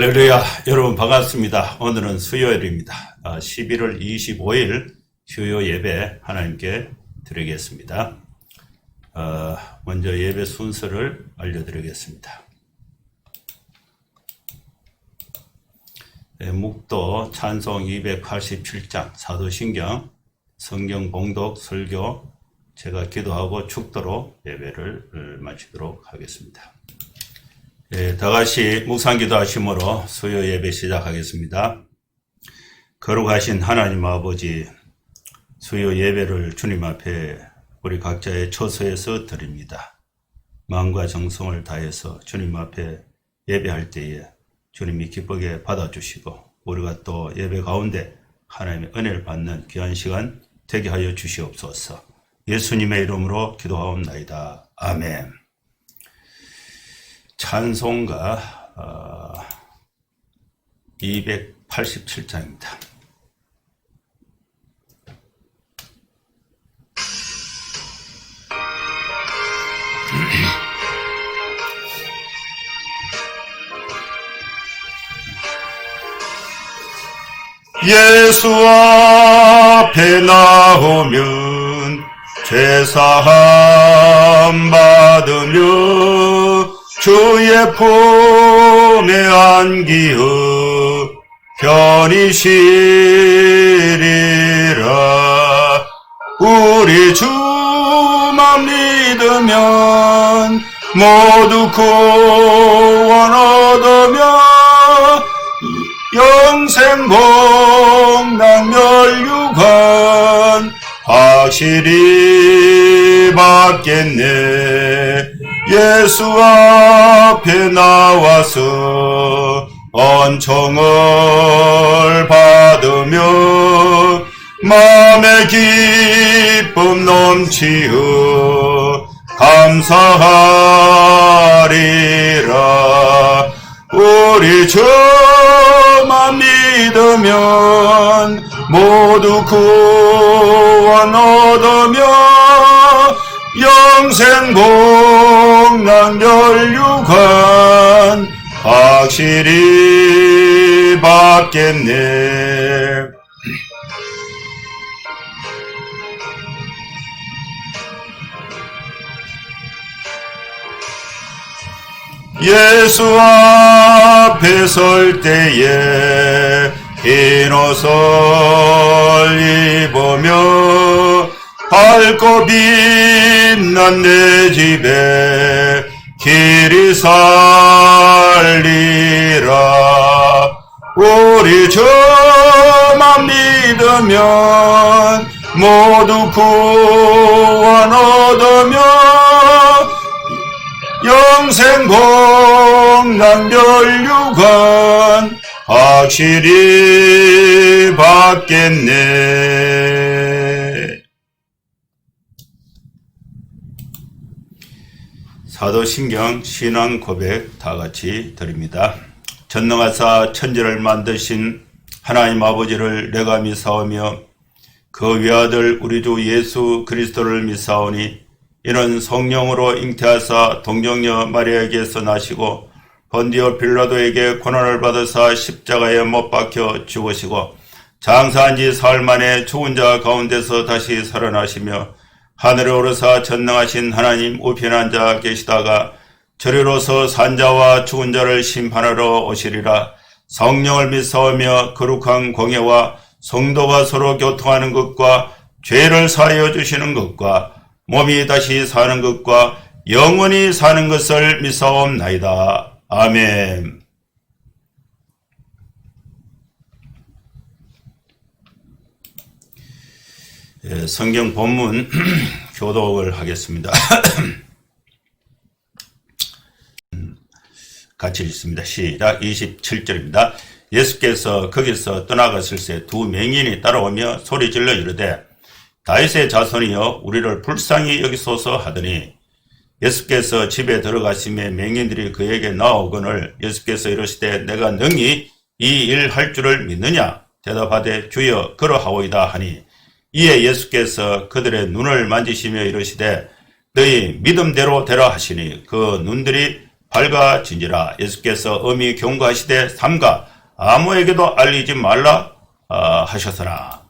할렐루야, 여러분 반갑습니다. 오늘은 수요일입니다. 11월 25일 휴요 예배 하나님께 드리겠습니다. 먼저 예배 순서를 알려드리겠습니다. 묵도 찬송 287장 사도신경 성경 봉독 설교 제가 기도하고 축도로 예배를 마치도록 하겠습니다. 다같이 묵상기도 하심으로 수요 예배 시작하겠습니다. 거룩하신 하나님 아버지, 수요 예배를 주님 앞에 우리 각자의 처소에서 드립니다. 마음과 정성을 다해서 주님 앞에 예배할 때에 주님이 기쁘게 받아주시고 우리가 또 예배 가운데 하나님의 은혜를 받는 귀한 시간 되게 하여 주시옵소서. 예수님의 이름으로 기도하옵나이다. 아멘. 찬송가 287장입니다. 예수 앞에 나오면 죄사함 받으며 주의 품에 안기어 편히 쉬리라. 우리 주만 믿으면 모두 구원 얻으며 영생 복락 멸류관 확실히 받겠네. 예수 앞에 나와서 언총을 받으며 마음의 기쁨 넘치어 감사하리라. 우리 주만 믿으면 모두 구원 얻으며 영생 복락 멸류관 확실히 받겠네. 예수 앞에 설 때에 흰 옷을 입으며 밝고 빛난 내 집에 길이 살리라. 우리 주만 믿으면 모두 구원 얻으며 영생 복락 멸류관 확실히 받겠네. 사도신경 신앙 고백 다같이 드립니다. 전능하사 천지를 만드신 하나님 아버지를 내가 믿사오며 그 외아들 우리 주 예수 그리스도를 믿사오니 이는 성령으로 잉태하사 동정녀 마리아에게서 나시고 본디오 빌라도에게 고난을 받으사 십자가에 못 박혀 죽으시고 장사한 지 사흘 만에 죽은 자 가운데서 다시 살아나시며 하늘에 오르사 전능하신 하나님 우편에 앉아 계시다가 저리로서 산자와 죽은 자를 심판하러 오시리라. 성령을 믿사오며 거룩한 공예와 성도가 서로 교통하는 것과 죄를 사하여 주시는 것과 몸이 다시 사는 것과 영원히 사는 것을 믿사옵나이다. 아멘. 성경 본문 교독을 하겠습니다. 같이 읽습니다. 시작. 27절입니다. 예수께서 거기서 떠나가실새 두 맹인이 따라오며 소리질러 이르되 다윗의 자손이여 우리를 불쌍히 여기소서 하더니 예수께서 집에 들어가시매 맹인들이 그에게 나오거늘 예수께서 이르시되 내가 능히 이 일 할 줄을 믿느냐 대답하되 주여 그러하오이다 하니 이에 예수께서 그들의 눈을 만지시며 이르시되 너희 믿음대로 되라 하시니 그 눈들이 밝아지니라. 예수께서 엄히 경고하시되 삼가 아무에게도 알리지 말라 하셨으나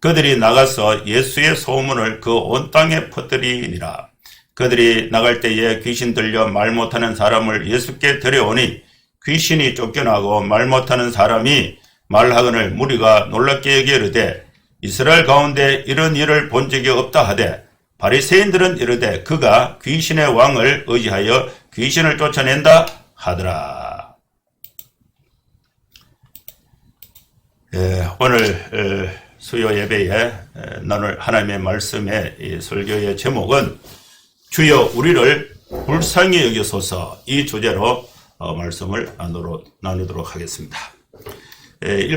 그들이 나가서 예수의 소문을 그 온 땅에 퍼뜨리니라. 그들이 나갈 때에 귀신 들려 말 못하는 사람을 예수께 데려오니 귀신이 쫓겨나고 말 못하는 사람이 말하거늘 무리가 놀랍게 여기르되 이스라엘 가운데 이런 일을 본 적이 없다 하되 바리새인들은 이르되 그가 귀신의 왕을 의지하여 귀신을 쫓아낸다 하더라. 오늘 수요 예배에 나눌 하나님의 말씀의 이 설교의 제목은 주여 우리를 불쌍히 여기소서, 이 주제로 말씀을 나누도록 하겠습니다.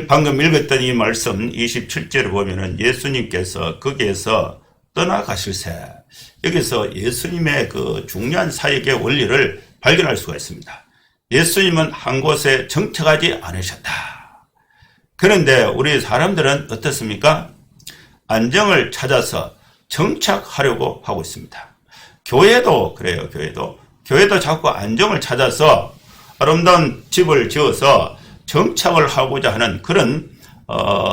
방금 읽었던 이 말씀 27절을 보면은 예수님께서 거기에서 떠나가실새, 여기서 예수님의 그 중요한 사역의 원리를 발견할 수가 있습니다. 예수님은 한 곳에 정착하지 않으셨다. 그런데 우리 사람들은 어떻습니까? 안정을 찾아서 정착하려고 하고 있습니다. 교회도 그래요. 교회도 자꾸 안정을 찾아서 아름다운 집을 지어서 정착을 하고자 하는 그런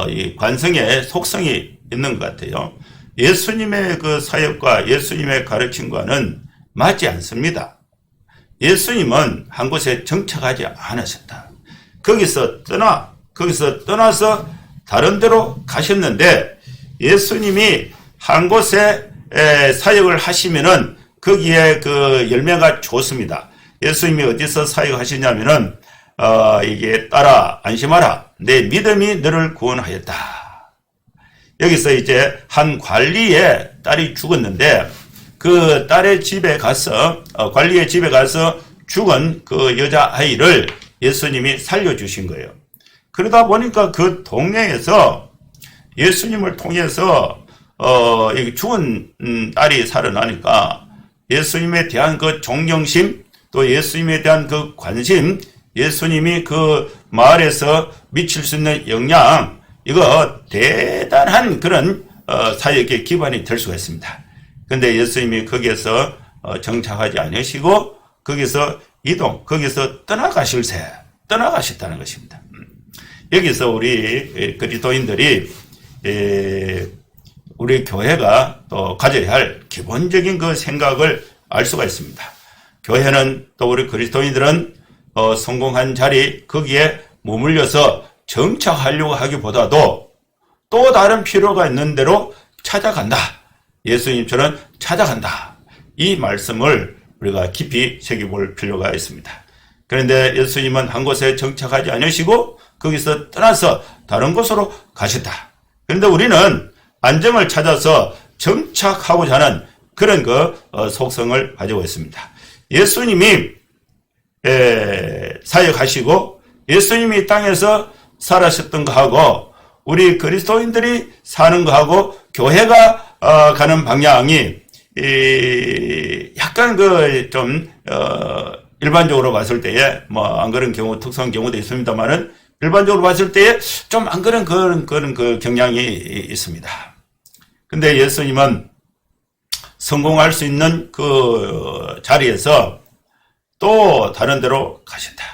이 관성의 속성이 있는 것 같아요. 예수님의 그 사역과 예수님의 가르침과는 맞지 않습니다. 예수님은 한 곳에 정착하지 않으셨다. 거기서 떠나서 다른 데로 가셨는데, 예수님이 한 곳에 사역을 하시면은 거기에 그 열매가 좋습니다. 예수님이 어디서 사역하시냐면은 이게 따라 안심하라, 내 믿음이 너를 구원하였다. 여기서 이제 한 관리의 딸이 죽었는데 그 딸의 집에 가서 관리의 집에 가서 죽은 그 여자아이를 예수님이 살려주신 거예요. 그러다 보니까 그 동네에서 예수님을 통해서 죽은 딸이 살아나니까 예수님에 대한 그 존경심, 또 예수님에 대한 그 관심, 예수님이 그 마을에서 미칠 수 있는 영향, 이거 대단한 그런 사역의 기반이 될 수가 있습니다. 그런데 예수님이 거기에서 정착하지 않으시고 거기서 떠나가셨다는 것입니다. 여기서 우리 그리스도인들이 우리 교회가 또 가져야 할 기본적인 그 생각을 알 수가 있습니다. 교회는, 또 우리 그리스도인들은 성공한 자리, 거기에 머물려서 정착하려고 하기보다도 또 다른 필요가 있는 대로 찾아간다. 예수님처럼 찾아간다. 이 말씀을 우리가 깊이 새겨볼 필요가 있습니다. 그런데 예수님은 한 곳에 정착하지 않으시고 거기서 떠나서 다른 곳으로 가셨다. 그런데 우리는 안정을 찾아서 정착하고자 하는 그런 속성을 가지고 있습니다. 예수님이 사역하시고 예수님이 땅에서 살아셨던 거하고 우리 그리스도인들이 사는 거하고 교회가 가는 방향이 약간 좀 일반적으로 봤을 때에 안 그런 경우, 특수한 경우도 있습니다만은 일반적으로 봤을 때에 좀 안 그런 그런 그 경향이 있습니다. 근데 예수님은 성공할 수 있는 그 자리에서 또 다른 데로 가셨다.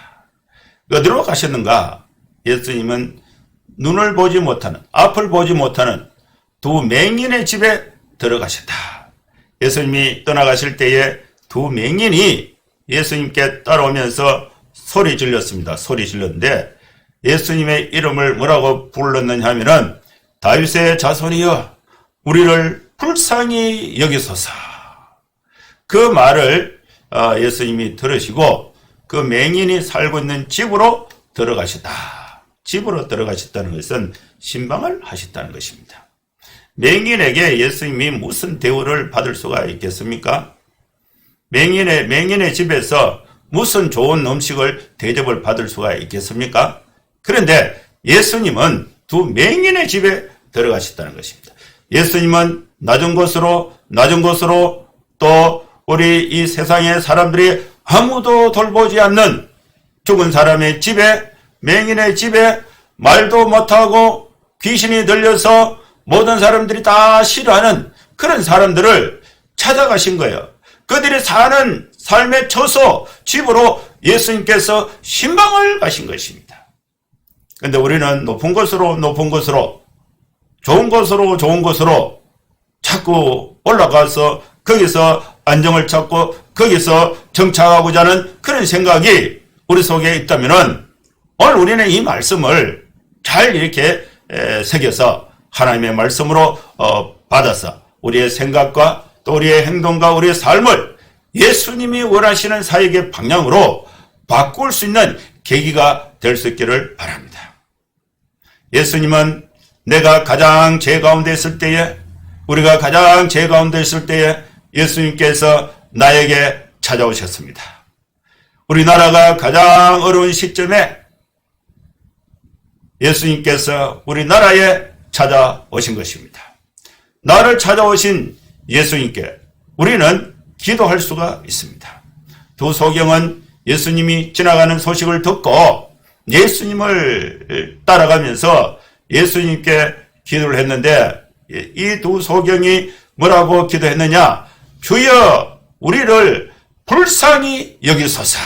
어디로 가셨는가? 예수님은 눈을 보지 못하는, 앞을 보지 못하는 두 맹인의 집에 들어가셨다. 예수님이 떠나가실 때에 두 맹인이 예수님께 따라오면서 소리 질렀습니다. 소리 질렀는데 예수님의 이름을 뭐라고 불렀느냐 하면은 다윗의 자손이여 우리를 불쌍히 여기소서. 그 말을 예수님이 들으시고 그 맹인이 살고 있는 집으로 들어가셨다. 집으로 들어가셨다는 것은 신방을 하셨다는 것입니다. 맹인에게 예수님이 무슨 대우를 받을 수가 있겠습니까? 맹인의 집에서 무슨 좋은 음식을 대접을 받을 수가 있겠습니까? 그런데 예수님은 두 맹인의 집에 들어가셨다는 것입니다. 예수님은 낮은 곳으로 또 우리 이 세상의 사람들이 아무도 돌보지 않는 죽은 사람의 집에, 맹인의 집에 말도 못하고 귀신이 들려서 모든 사람들이 다 싫어하는 그런 사람들을 찾아가신 거예요. 그들이 사는 삶의 처소, 집으로 예수님께서 신방을 가신 것입니다. 그런데 우리는 높은 곳으로 좋은 곳으로 자꾸 올라가서 거기서 안정을 찾고 거기서 정착하고자 하는 그런 생각이 우리 속에 있다면 오늘 우리는 이 말씀을 잘 이렇게 새겨서 하나님의 말씀으로 받아서 우리의 생각과 또 우리의 행동과 우리의 삶을 예수님이 원하시는 사역의 방향으로 바꿀 수 있는 계기가 될 수 있기를 바랍니다. 예수님은 내가 가장 죄 가운데 있을 때에, 우리가 가장 죄 가운데 있을 때에 예수님께서 나에게 찾아오셨습니다. 우리나라가 가장 어려운 시점에 예수님께서 우리나라에 찾아오신 것입니다. 나를 찾아오신 예수님께 우리는 기도할 수가 있습니다. 두 소경은 예수님이 지나가는 소식을 듣고 예수님을 따라가면서 예수님께 기도를 했는데 이 두 소경이 뭐라고 기도했느냐? 주여 우리를 불쌍히 여기소서.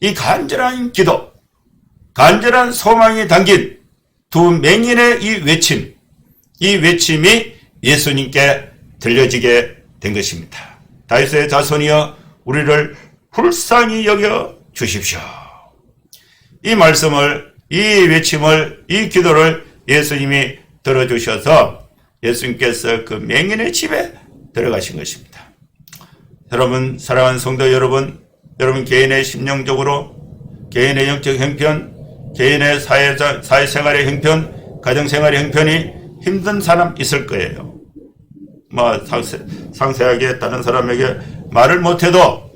이 간절한 기도, 간절한 소망이 담긴 두 맹인의 이 외침이 예수님께 들려지게 된 것입니다. 다윗의 자손이여 우리를 불쌍히 여겨 주십시오. 이 말씀을, 이 외침을, 이 기도를 예수님이 들어주셔서 예수님께서 그 맹인의 집에 들어가신 것입니다. 여러분, 사랑하는 성도 여러분 개인의 심령적으로, 개인의 영적 형편, 개인의 사회생활의 형편, 가정생활의 형편이 힘든 사람 있을 거예요. 상세하게 다른 사람에게 말을 못해도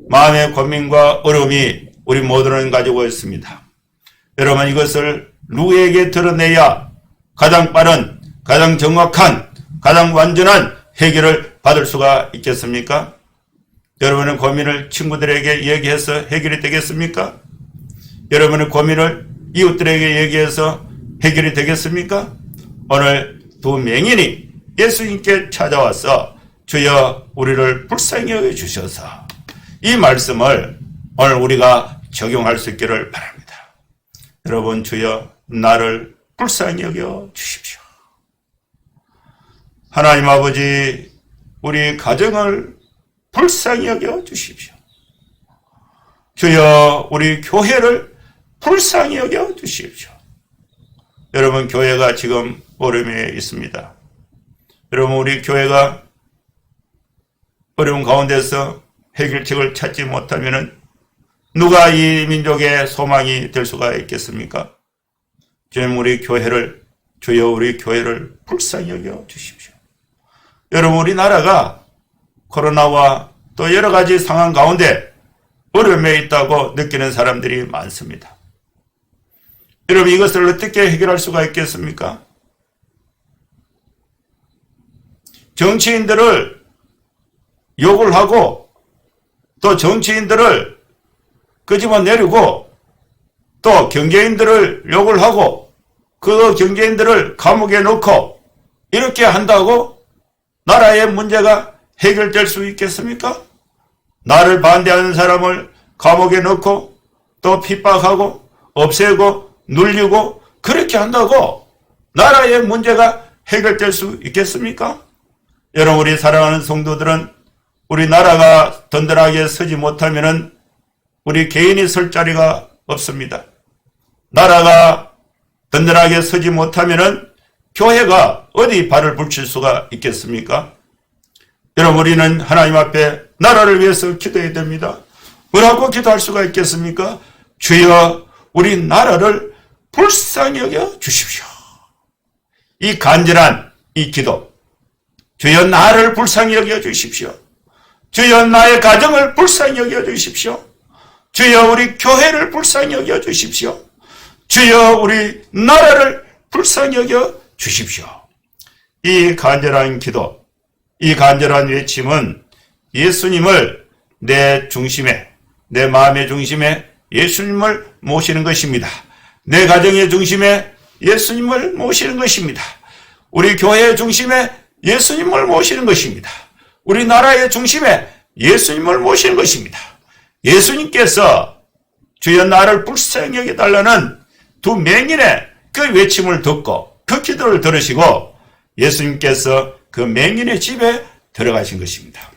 마음의 고민과 어려움이 우리 모두는 가지고 있습니다. 여러분, 이것을 누구에게 드러내야 가장 빠른, 가장 정확한, 가장 완전한 해결을 받을 수가 있겠습니까? 여러분의 고민을 친구들에게 얘기해서 해결이 되겠습니까? 여러분의 고민을 이웃들에게 얘기해서 해결이 되겠습니까? 오늘 두 맹인이 예수님께 찾아와서 주여 우리를 불쌍히 여겨주셔서 이 말씀을 오늘 우리가 적용할 수 있기를 바랍니다. 여러분, 주여 나를 불쌍히 여겨 주십시오. 하나님 아버지, 우리 가정을 불쌍히 여겨 주십시오. 주여 우리 교회를 불쌍히 여겨 주십시오. 여러분, 교회가 지금 어려움에 있습니다. 여러분, 우리 교회가 어려운 가운데서 해결책을 찾지 못하면 누가 이 민족의 소망이 될 수가 있겠습니까? 주님, 주여 우리 교회를 불쌍히 여겨 주십시오. 여러분, 우리나라가 코로나와 또 여러 가지 상황 가운데 어려움에 있다고 느끼는 사람들이 많습니다. 여러분, 이것을 어떻게 해결할 수가 있겠습니까? 정치인들을 욕을 하고 또 정치인들을 끄집어내리고 또 경제인들을 욕을 하고 그 경제인들을 감옥에 넣고 이렇게 한다고 나라의 문제가 해결될 수 있겠습니까? 나를 반대하는 사람을 감옥에 넣고 또 핍박하고 없애고 눌리고 그렇게 한다고 나라의 문제가 해결될 수 있겠습니까? 여러분, 우리 사랑하는 성도들은 우리나라가 든든하게 서지 못하면 우리 개인이 설 자리가 없습니다. 나라가 든든하게 서지 못하면 교회가 어디 발을 붙일 수가 있겠습니까? 여러분, 우리는 하나님 앞에 나라를 위해서 기도해야 됩니다. 뭐라고 기도할 수가 있겠습니까? 주여 우리 나라를 불쌍히 여겨 주십시오. 이 간절한 이 기도, 주여 나를 불쌍히 여겨 주십시오. 주여 나의 가정을 불쌍히 여겨 주십시오. 주여 우리 교회를 불쌍히 여겨 주십시오. 주여 우리 나라를 불쌍히 여겨 주십시오. 이 간절한 기도, 이 간절한 외침은 예수님을 내 중심에, 내 마음의 중심에 예수님을 모시는 것입니다. 내 가정의 중심에 예수님을 모시는 것입니다. 우리 교회의 중심에 예수님을 모시는 것입니다. 우리 나라의 중심에 예수님을 모시는 것입니다. 예수님께서 주여 나를 불쌍히 여겨달라는 두 맹인의 그 외침을 듣고 그 기도를 들으시고 예수님께서 그 맹인의 집에 들어가신 것입니다.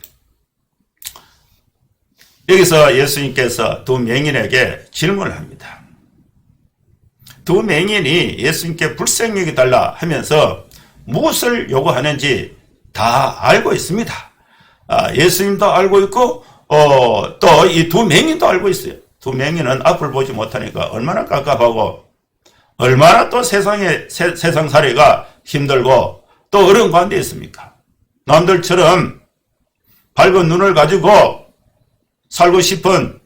여기서 예수님께서 두 맹인에게 질문을 합니다. 두 맹인이 예수님께 불쌍히 여겨달라 하면서 무엇을 요구하는지 다 알고 있습니다. 예수님도 알고 있고 또 이 두 맹인도 알고 있어요. 두 맹인은 앞을 보지 못하니까 얼마나 깝깝하고 얼마나 또 세상살이가 힘들고 또 어려운 가운데 있습니까? 남들처럼 밝은 눈을 가지고 살고 싶은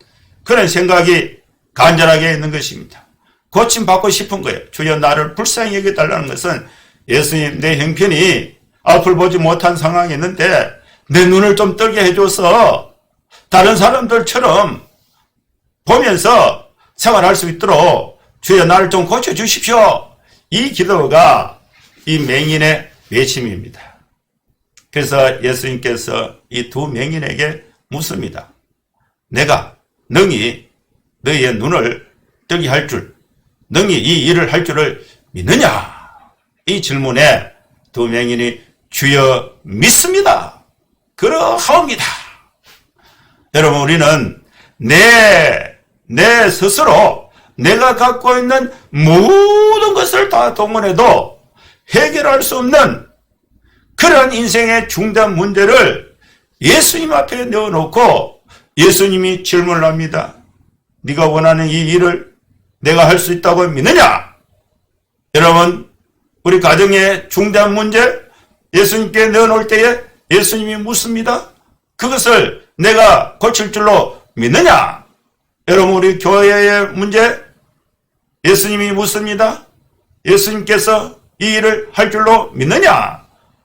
그런 생각이 간절하게 있는 것입니다. 고침받고 싶은 거예요. 주여 나를 불쌍히 여겨달라는 것은 예수님 내 형편이 앞을 보지 못한 상황이 있는데 내 눈을 좀 뜨게 해줘서 다른 사람들처럼 보면서 생활할 수 있도록 주여 나를 좀 고쳐주십시오. 이 기도가 이 맹인의 외침입니다. 그래서 예수님께서 이 두 맹인에게 묻습니다. 내가 능히 너희의 눈을 뜨게 할 줄, 능히 이 일을 할 줄을 믿느냐? 이 질문에 두 맹인이 주여 믿습니다. 그러하옵니다. 여러분 우리는 내 스스로 내가 갖고 있는 모든 것을 다 동원해도 해결할 수 없는 그런 인생의 중대한 문제를 예수님 앞에 내어놓고 예수님이 질문을 합니다. 네가 원하는 이 일을 내가 할 수 있다고 믿느냐? 여러분 우리 가정의 중대한 문제 예수님께 내어놓을 때에 예수님이 묻습니다. 그것을 내가 고칠 줄로 믿느냐? 여러분 우리 교회의 문제 예수님이 묻습니다. 예수님께서 이 일을 할 줄로 믿느냐?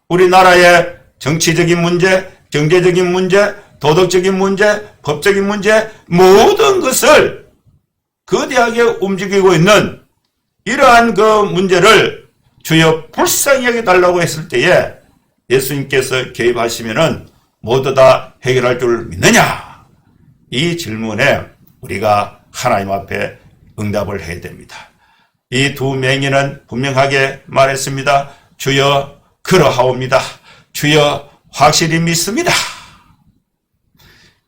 우리나라의 정치적인 문제, 경제적인 문제, 도덕적인 문제, 법적인 문제 모든 것을 거대하게 움직이고 있는 이러한 그 문제를 주여 불쌍히 여겨달라고 했을 때에 예수님께서 개입하시면은 모두 다 해결할 줄 믿느냐? 이 질문에 우리가 하나님 앞에 응답을 해야 됩니다. 이 두 맹인은 분명하게 말했습니다. 주여 그러하옵니다. 주여 확실히 믿습니다.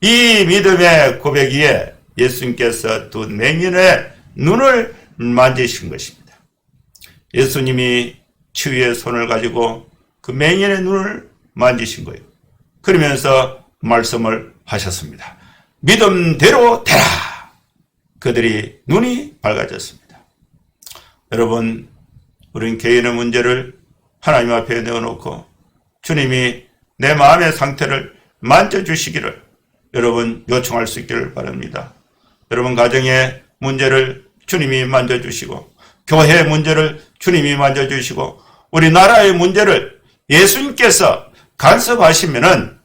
이 믿음의 고백이에 예수님께서 두 맹인의 눈을 만지신 것입니다. 예수님이 치유의 손을 가지고 그 맹인의 눈을 만지신 거예요. 그러면서 말씀을 하셨습니다. 믿음대로 되라. 그들이 눈이 밝아졌습니다. 여러분, 우린 개인의 문제를 하나님 앞에 내어놓고 주님이 내 마음의 상태를 만져주시기를 여러분 요청할 수 있기를 바랍니다. 여러분 가정의 문제를 주님이 만져주시고 교회의 문제를 주님이 만져주시고 우리나라의 문제를 예수님께서 간섭하시면은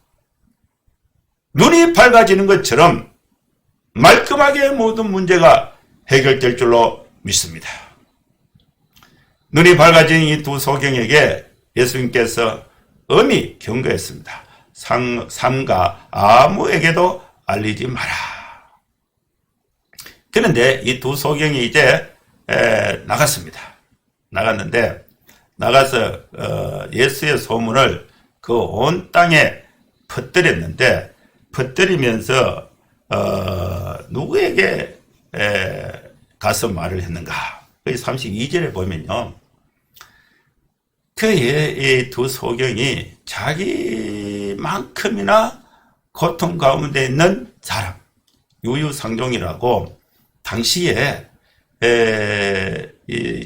눈이 밝아지는 것처럼 말끔하게 모든 문제가 해결될 줄로 믿습니다. 눈이 밝아진 이 두 소경에게 예수님께서 엄히 경고했습니다. 삼가 아무에게도 알리지 마라. 그런데 이 두 소경이 이제 나갔습니다. 나갔는데 나가서 예수의 소문을 그 온 땅에 퍼뜨렸는데 퍼뜨리면서 누구에게 가서 말을 했는가? 32절에 보면요. 이 두 소경이 자기만큼이나 고통 가운데 있는 사람, 유유상종이라고 당시에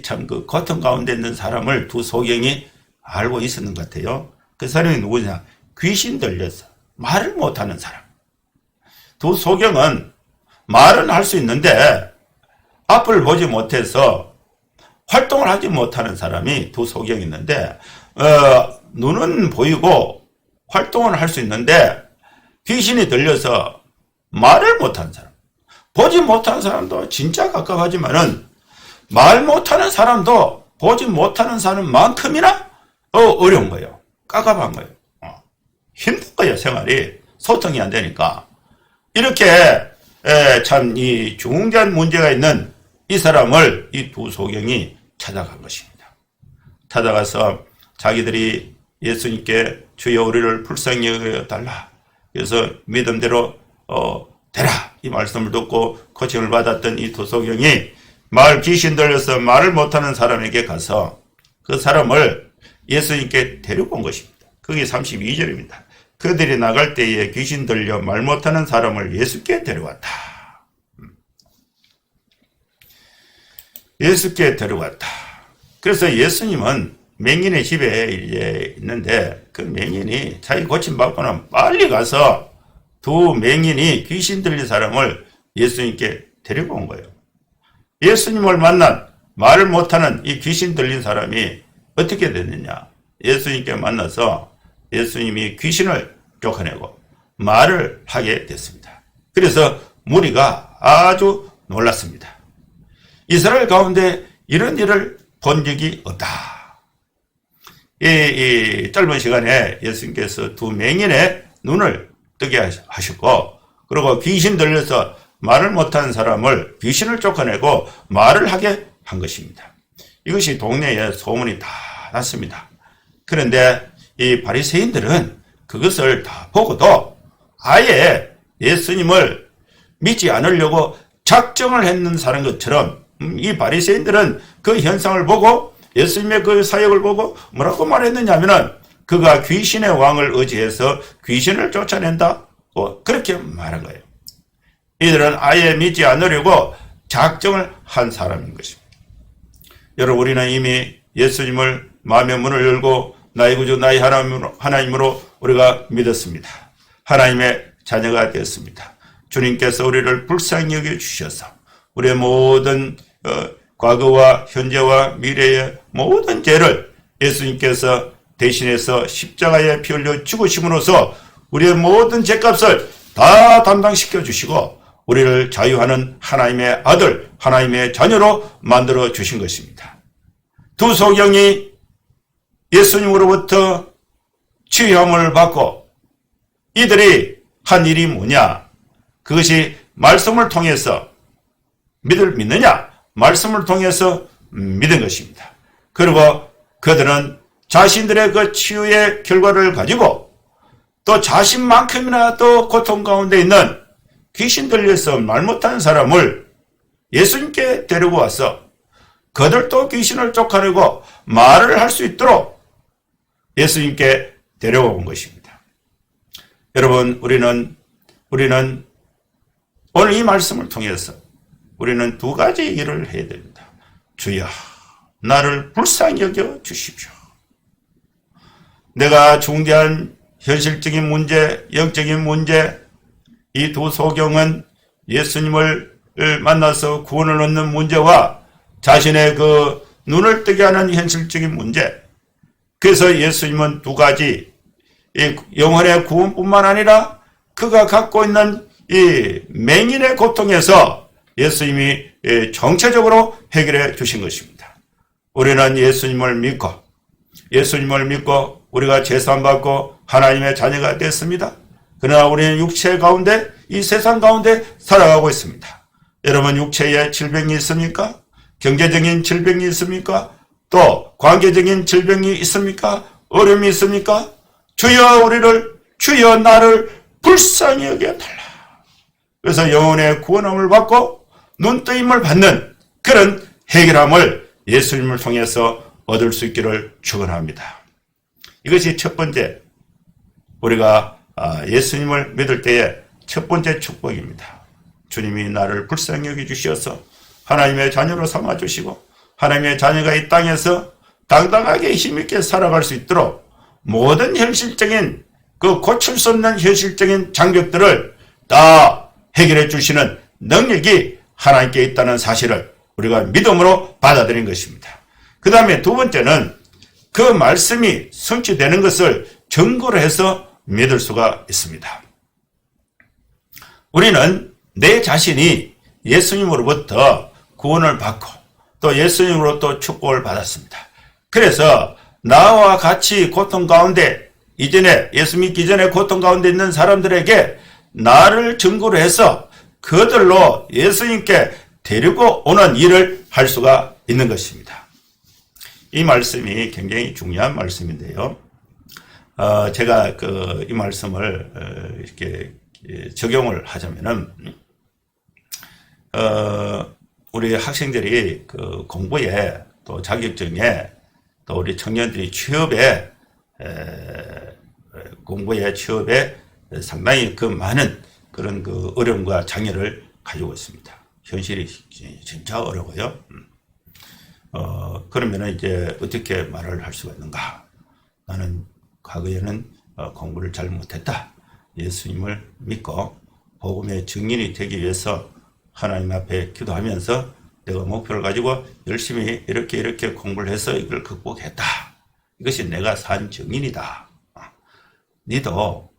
참 그 고통 가운데 있는 사람을 두 소경이 알고 있었는 것 같아요. 그 사람이 누구냐? 귀신 들려서 말을 못하는 사람. 두 소경은 말은 할 수 있는데 앞을 보지 못해서 활동을 하지 못하는 사람이 두 소경이 있는데 눈은 보이고 활동을 할 수 있는데 귀신이 들려서 말을 못하는 사람. 보지 못하는 사람도 진짜 갑갑하지만은 말 못하는 사람도 보지 못하는 사람만큼이나 어려운 거예요. 깝깝한 거예요. 힘든 거예요, 생활이. 소통이 안 되니까 이렇게 참 이 중대한 문제가 있는 이 사람을 이 두 소경이 찾아간 것입니다. 찾아가서 자기들이 예수님께 주여 우리를 불쌍히 여겨달라. 그래서 믿음대로 되라. 이 말씀을 듣고 코칭을 받았던 이 두 소경이 마을 귀신 들려서 말을 못하는 사람에게 가서 그 사람을 예수님께 데리고 온 것입니다. 그게 32절입니다. 그들이 나갈 때에 귀신 들려 말 못하는 사람을 예수께 데려왔다. 예수께 데려왔다. 그래서 예수님은 맹인의 집에 이제 있는데 그 맹인이 자기 고침받고는 빨리 가서 두 맹인이 귀신 들린 사람을 예수님께 데리고 온 거예요. 예수님을 만난 말을 못하는 이 귀신 들린 사람이 어떻게 됐느냐. 예수님께 만나서 예수님이 귀신을 쫓아내고 말을 하게 됐습니다. 그래서 무리가 아주 놀랐습니다. 이스라엘 가운데 이런 일을 본 적이 없다. 이 짧은 시간에 예수님께서 두 맹인의 눈을 뜨게 하셨고 그리고 귀신 들려서 말을 못하는 사람을 귀신을 쫓아내고 말을 하게 한 것입니다. 이것이 동네에 소문이 다 났습니다. 그런데 이 바리새인들은 그것을 다 보고도 아예 예수님을 믿지 않으려고 작정을 했는 사람 것처럼 이 바리새인들은 그 현상을 보고 예수님의 그 사역을 보고 뭐라고 말했느냐 하면은 그가 귀신의 왕을 의지해서 귀신을 쫓아낸다. 그렇게 말한 거예요. 이들은 아예 믿지 않으려고 작정을 한 사람인 것입니다. 여러분 우리는 이미 예수님을 마음의 문을 열고 나의 구주 나의 하나님으로 우리가 믿었습니다. 하나님의 자녀가 되었습니다. 주님께서 우리를 불쌍히 여겨주셔서 우리의 모든 과거와 현재와 미래의 모든 죄를 예수님께서 대신해서 십자가에 피 흘려 죽으심으로써 우리의 모든 죄값을 다 담당시켜 주시고 우리를 자유하는 하나님의 아들, 하나님의 자녀로 만들어 주신 것입니다. 두 소경이 예수님으로부터 치유함을 받고 이들이 한 일이 뭐냐? 그것이 말씀을 통해서 믿느냐? 말씀을 통해서 믿은 것입니다. 그리고 그들은 자신들의 그 치유의 결과를 가지고 또 자신만큼이나 또 고통 가운데 있는 귀신 들려서 말 못하는 사람을 예수님께 데리고 와서 그들도 귀신을 쫓아내고 말을 할 수 있도록 예수님께 데려온 것입니다. 여러분 우리는 오늘 이 말씀을 통해서 우리는 두 가지 일을 해야 됩니다. 주여 나를 불쌍히 여겨 주십시오. 내가 중대한 현실적인 문제, 영적인 문제, 이 두 소경은 예수님을 만나서 구원을 얻는 문제와 자신의 그 눈을 뜨게 하는 현실적인 문제. 그래서 예수님은 두 가지, 이 영혼의 구원뿐만 아니라 그가 갖고 있는 이 맹인의 고통에서 예수님이 정체적으로 해결해 주신 것입니다. 우리는 예수님을 믿고 우리가 제사함받고 하나님의 자녀가 됐습니다. 그러나 우리는 육체 가운데 이 세상 가운데 살아가고 있습니다. 여러분 육체에 질병이 있습니까? 경제적인 질병이 있습니까? 또 관계적인 질병이 있습니까? 어려움이 있습니까? 주여 나를 불쌍히 여겨달라. 그래서 영혼의 구원함을 받고 눈뜨임을 받는 그런 해결함을 예수님을 통해서 얻을 수 있기를 축원합니다. 이것이 첫 번째 우리가 예수님을 믿을 때의 첫 번째 축복입니다. 주님이 나를 불쌍히 여겨주셔서 하나님의 자녀로 삼아주시고 하나님의 자녀가 이 땅에서 당당하게 힘있게 살아갈 수 있도록 모든 현실적인 그 고칠 수 없는 현실적인 장벽들을 다 해결해 주시는 능력이 하나님께 있다는 사실을 우리가 믿음으로 받아들인 것입니다. 그 다음에 두 번째는 그 말씀이 성취되는 것을 증거로 해서 믿을 수가 있습니다. 우리는 내 자신이 예수님으로부터 구원을 받고 또 예수님으로부터 축복을 받았습니다. 그래서 나와 같이 고통 가운데 이전에 예수 믿기 전에 고통 가운데 있는 사람들에게 나를 증거로 해서 그들로 예수님께 데리고 오는 일을 할 수가 있는 것입니다. 이 말씀이 굉장히 중요한 말씀인데요. 제가 이 말씀을 이렇게 적용을 하자면은, 우리 학생들이 공부에 또 자격증에 또 우리 청년들이 취업에 공부에 취업에 상당히 많은 그런 어려움과 장애를 가지고 있습니다. 현실이 진짜 어려워요. 그러면은 이제 어떻게 말을 할 수가 있는가? 나는 과거에는 공부를 잘 못했다. 예수님을 믿고 복음의 증인이 되기 위해서 하나님 앞에 기도하면서 내가 목표를 가지고 열심히 이렇게 공부를 해서 이걸 극복했다. 이것이 내가 산 증인이다. 니도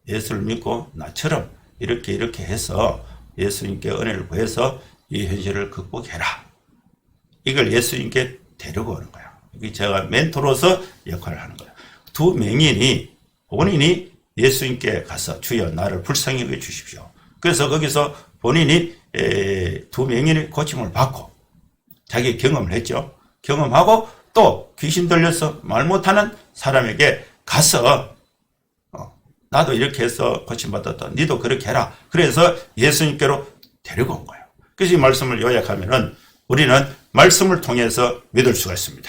예수를 믿고 나처럼 이렇게 해서 예수님께 은혜를 구해서 이 현실을 극복해라. 이걸 예수님께 데리고 오는 거야. 이게 제가 멘토로서 역할을 하는 거야. 두 맹인이 본인이 예수님께 가서 주여 나를 불쌍히 여겨 주십시오. 그래서 거기서 본인이 두 맹인의 고침을 받고 자기 경험을 했죠. 경험하고 또 귀신 들려서 말 못하는 사람에게 가서 나도 이렇게 해서 고침받았다. 니도 그렇게 해라. 그래서 예수님께로 데리고 온 거예요. 그래서 이 말씀을 요약하면은 우리는 말씀을 통해서 믿을 수가 있습니다.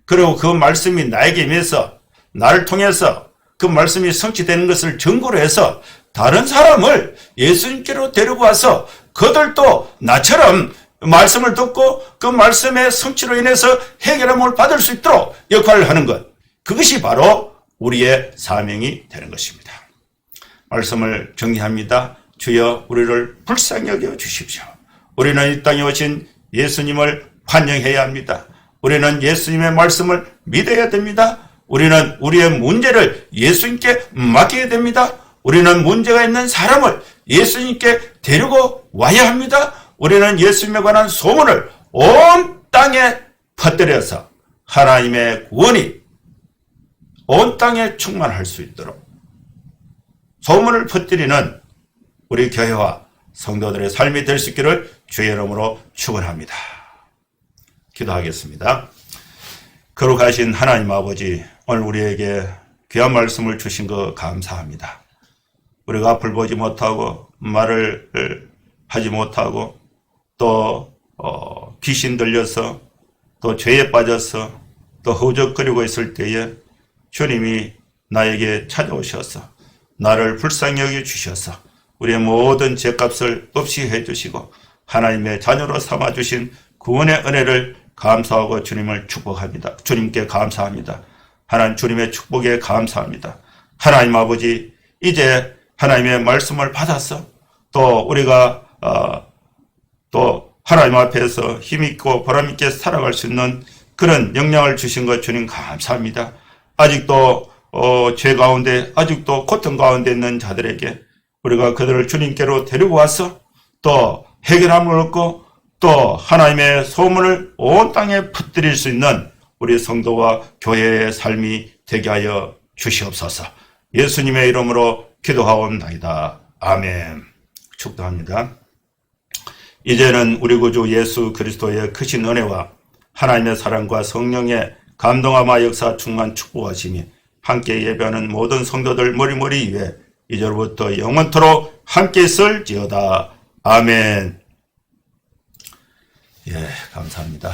그리고 그 말씀이 나에게 임해서 나를 통해서 그 말씀이 성취되는 것을 증거로 해서 다른 사람을 예수님께로 데리고 와서 그들도 나처럼 말씀을 듣고 그 말씀의 성취로 인해서 해결함을 받을 수 있도록 역할을 하는 것. 그것이 바로 우리의 사명이 되는 것입니다. 말씀을 정리합니다. 주여 우리를 불쌍히 여겨 주십시오. 우리는 이 땅에 오신 예수님을 환영해야 합니다. 우리는 예수님의 말씀을 믿어야 됩니다. 우리는 우리의 문제를 예수님께 맡겨야 됩니다. 우리는 문제가 있는 사람을 예수님께 데리고 와야 합니다. 우리는 예수님에 관한 소문을 온 땅에 퍼뜨려서 하나님의 구원이 온 땅에 충만할 수 있도록 소문을 퍼뜨리는 우리 교회와 성도들의 삶이 될 수 있기를 주의 이름으로 축원합니다. 기도하겠습니다. 거룩하신 하나님 아버지, 오늘 우리에게 귀한 말씀을 주신 것 감사합니다. 우리가 앞을 보지 못하고 말을 하지 못하고 또 귀신 들려서 또 죄에 빠져서 또 허우적거리고 있을 때에 주님이 나에게 찾아오셔서 나를 불쌍히 여겨 주셔서 우리의 모든 죄값을 없이 해주시고 하나님의 자녀로 삼아주신 구원의 은혜를 감사하고 주님을 축복합니다. 주님께 감사합니다. 하나님 주님의 축복에 감사합니다. 하나님 아버지, 이제 하나님의 말씀을 받아서 또 우리가 또 하나님 앞에서 힘있고 보람있게 살아갈 수 있는 그런 역량을 주신 것 주님 감사합니다. 아직도 죄 가운데 아직도 고통 가운데 있는 자들에게 우리가 그들을 주님께로 데리고 와서 또 해결함을 얻고 또 하나님의 소문을 온 땅에 퍼뜨릴 수 있는 우리 성도와 교회의 삶이 되게 하여 주시옵소서. 예수님의 이름으로 기도하옵나이다. 아멘. 축도합니다. 이제는 우리 구주 예수 그리스도의 크신 은혜와 하나님의 사랑과 성령의 감동하마 역사 충만 축복하심이 함께 예배하는 모든 성도들 머리머리 위에 이제로부터 영원토록 함께 있을지어다. 아멘. 예, 감사합니다.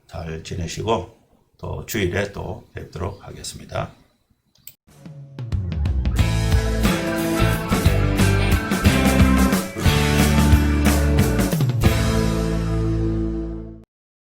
잘 지내시고 또 주일에 또 뵙도록 하겠습니다.